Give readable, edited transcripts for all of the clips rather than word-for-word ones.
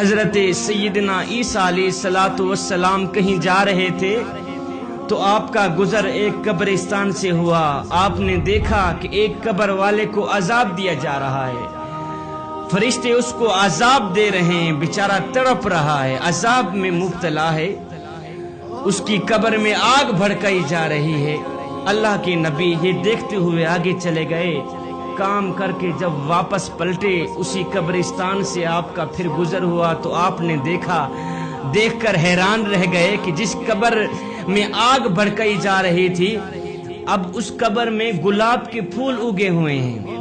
حضرت سیدنا عیسیٰ علیہ السلام کہیں جا رہے تھے تو آپ کا گزر ایک قبرستان سے ہوا۔ آپ نے دیکھا کہ ایک قبر والے کو عذاب دیا جا رہا ہے، فرشتے اس کو عذاب دے رہے ہیں، بیچارہ تڑپ رہا ہے، عذاب میں مبتلا ہے، اس کی قبر میں آگ بھڑکائی جا رہی ہے۔ اللہ کے نبی یہ دیکھتے ہوئے آگے چلے گئے، کام کر کے جب واپس پلٹے اسی قبرستان سے آپ کا پھر گزر ہوا تو آپ نے دیکھا، دیکھ کر حیران رہ گئے کہ جس قبر میں آگ بھڑکائی جا رہی تھی اب اس قبر میں گلاب کے پھول اگے ہوئے ہیں،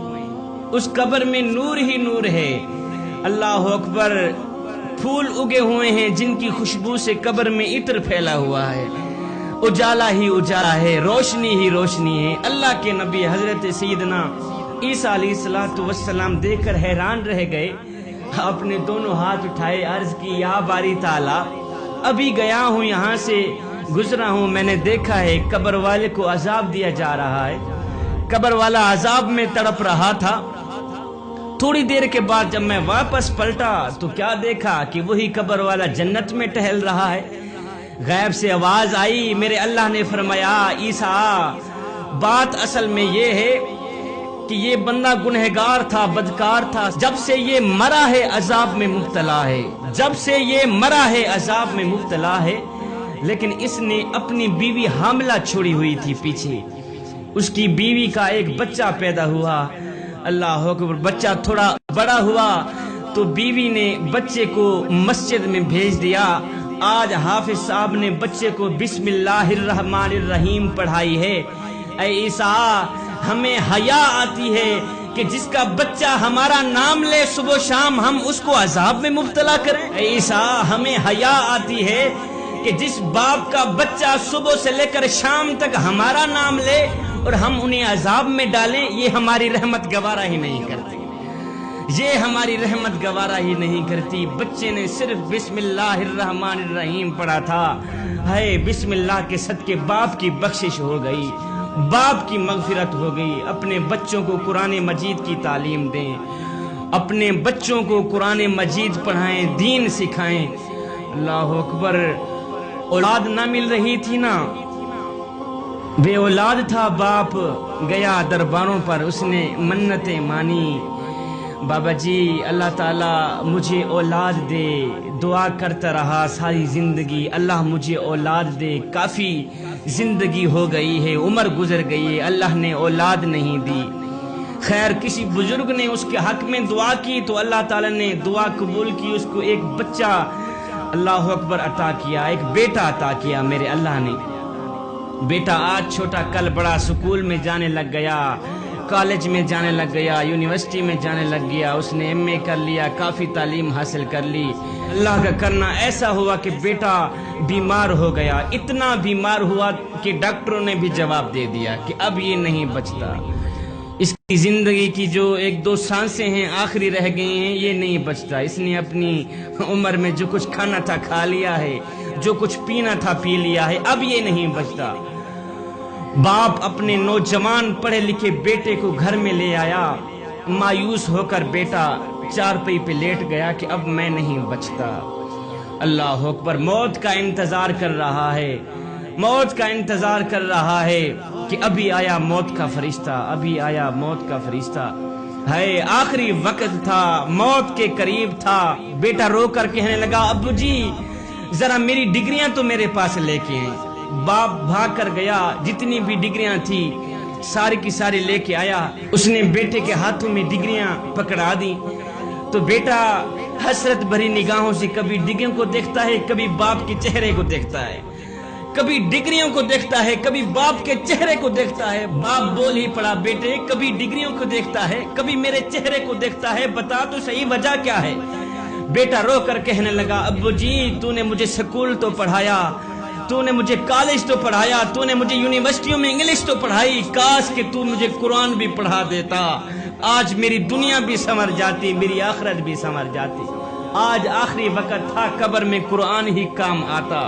اس قبر میں نور ہی نور ہے۔ اللہ اکبر، پھول اگے ہوئے ہیں جن کی خوشبو سے قبر میں عطر پھیلا ہوا ہے، اجالا ہی اجالا ہے، روشنی ہی روشنی ہے۔ اللہ کے نبی حضرت سیدنا عیسیٰ علیہ السلام دیکھ کر حیران رہ گئے، اپنے دونوں ہاتھ اٹھائے، عرض کی یا باری تعالیٰ، ابھی گیا ہوں یہاں سے گزرا ہوں، میں نے دیکھا ہے قبر والے کو عذاب دیا جا رہا ہے، قبر والا عذاب میں تڑپ رہا تھا۔ تھوڑی دیر کے بعد جب میں واپس پلٹا تو کیا دیکھا کہ وہی قبر والا جنت میں ٹہل رہا ہے۔ غیب سے آواز آئی، میرے اللہ نے فرمایا عیسیٰ، بات اصل میں یہ ہے کہ یہ بندہ گنہگار تھا، بدکار تھا، جب سے یہ مرا ہے عذاب میں مبتلا ہے، جب سے یہ مرا ہے عذاب میں مبتلا ہے، لیکن اس نے اپنی بیوی حاملہ چھوڑی ہوئی تھی پیچھے، اس کی بیوی کا ایک بچہ پیدا ہوا۔ اللہ اکبر، بچہ تھوڑا بڑا ہوا تو بیوی نے بچے کو مسجد میں بھیج دیا۔ آج حافظ صاحب نے بچے کو بسم اللہ الرحمن الرحیم پڑھائی ہے۔ اے عیسیٰ، ہمیں حیا آتی ہے کہ جس کا بچہ ہمارا نام لے صبح و شام ہم اس کو عذاب میں مبتلا کریں۔ اے عیسیٰ، ہمیں حیا آتی ہے کہ جس باپ کا بچہ صبح سے لے کر شام تک ہمارا نام لے اور ہم انہیں عذاب میں ڈالیں، یہ ہماری رحمت گوارا ہی نہیں کرتی، یہ ہماری رحمت گوارا ہی نہیں کرتی۔ بچے نے صرف بسم اللہ الرحمن الرحیم پڑھا تھا، ہے بسم اللہ کے صدقے باپ کی بخشش ہو گئی، باپ کی مغفرت ہو گئی۔ اپنے بچوں کو قرآن مجید کی تعلیم دیں، اپنے بچوں کو قرآن مجید پڑھائیں، دین سکھائیں۔ اللہ اکبر، اولاد نہ مل رہی تھی نا، بے اولاد تھا باپ، گیا درباروں پر، اس نے منتیں مانی، بابا جی اللہ تعالیٰ مجھے اولاد دے، دعا کرتا رہا ساری زندگی، اللہ مجھے اولاد دے، کافی زندگی ہو گئی ہے، عمر گزر گئی ہے، اللہ نے اولاد نہیں دی۔ خیر کسی بزرگ نے اس کے حق میں دعا کی تو اللہ تعالیٰ نے دعا قبول کی، اس کو ایک بچہ اللہ اکبر عطا کیا، ایک بیٹا عطا کیا میرے اللہ نے۔ بیٹا آج چھوٹا کل بڑا، سکول میں جانے لگ گیا، کالج میں جانے لگ گیا، یونیورسٹی میں جانے لگ گیا، اس نے ایم اے کر لیا، کافی تعلیم حاصل کر لی۔ اللہ کا کرنا ایسا ہوا کہ بیٹا بیمار ہو گیا، اتنا بیمار ہوا کہ ڈاکٹروں نے بھی جواب دے دیا کہ اب یہ نہیں بچتا، اس کی زندگی کی جو ایک دو سانسیں ہیں آخری رہ گئی ہیں، یہ نہیں بچتا، اس نے اپنی عمر میں جو کچھ کھانا تھا کھا لیا ہے، جو کچھ پینا تھا پی لیا ہے، اب یہ نہیں بچتا۔ باپ اپنے نوجوان پڑھے لکھے بیٹے کو گھر میں لے آیا، مایوس ہو کر بیٹا چارپائی پہ لیٹ گیا کہ اب میں نہیں بچتا۔ اللہ اکبر، موت کا انتظار کر رہا ہے، موت کا انتظار کر رہا ہے کہ ابھی آیا موت کا فرشتہ، ابھی آیا موت کا فرشتہ، ہے آخری وقت تھا، موت کے قریب تھا۔ بیٹا رو کر کہنے لگا ابو جی ذرا میری ڈگریاں تو میرے پاس لے کے آئیں۔ باپ بھاگ کر گیا، جتنی بھی ڈگریاں تھی ساری کی ساری لے کے آیا، اس نے بیٹے کے ہاتھوں میں ڈگریاں پکڑا دی تو بیٹا حسرت بھری نگاہوں سے کبھی ڈگریوں کو دیکھتا ہے، کبھی باپ کے چہرے کو دیکھتا ہے، کبھی ڈگریوں کو دیکھتا ہے، کبھی باپ کے چہرے کو دیکھتا ہے۔ باپ بول ہی پڑا بیٹے کبھی ڈگریوں کو دیکھتا ہے، کبھی میرے چہرے کو دیکھتا ہے، بتا تو صحیح وجہ کیا ہے۔ بیٹا رو کر کہنے لگا ابو جی تو نے مجھے سکول تو پڑھایا، تو نے مجھے کالج تو پڑھایا، تو نے مجھے یونیورسٹیوں میں انگلش تو پڑھائی، کاش کہ تو مجھے قرآن بھی پڑھا دیتا، آج میری دنیا بھی سنور جاتی، میری آخرت بھی سنور جاتی۔ آج آخری وقت تھا، قبر میں قرآن ہی کام آتا۔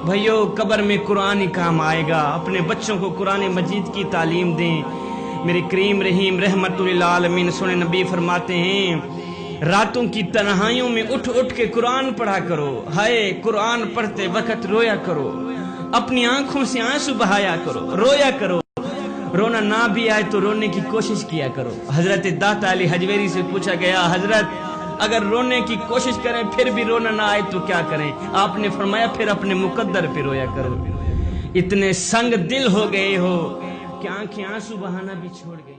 بھائیو قبر میں قرآن ہی کام آئے گا، اپنے بچوں کو قرآن مجید کی تعلیم دیں۔ میرے کریم رحیم رحمت للعالمین سونے نبی فرماتے ہیں راتوں کی تنہائیوں میں اٹھ اٹھ کے قرآن پڑھا کرو. ہائے قرآن پڑھتے وقت رویا کرو, اپنی آنکھوں سے آنسو بہایا کرو, رویا کرو. رونا نہ بھی آئے تو رونے کی کوشش کیا کرو. حضرت داتا علی حجویری سے پوچھا گیا, حضرت اگر رونے کی کوشش کریں پھر بھی رونا نہ آئے تو کیا کریں؟ آپ نے فرمایا پھر اپنے مقدر پہ رویا کرو. اتنے سنگ دل ہو گئے ہو کہ آنکھیں آنسو بہانا بھی چھوڑ گئی.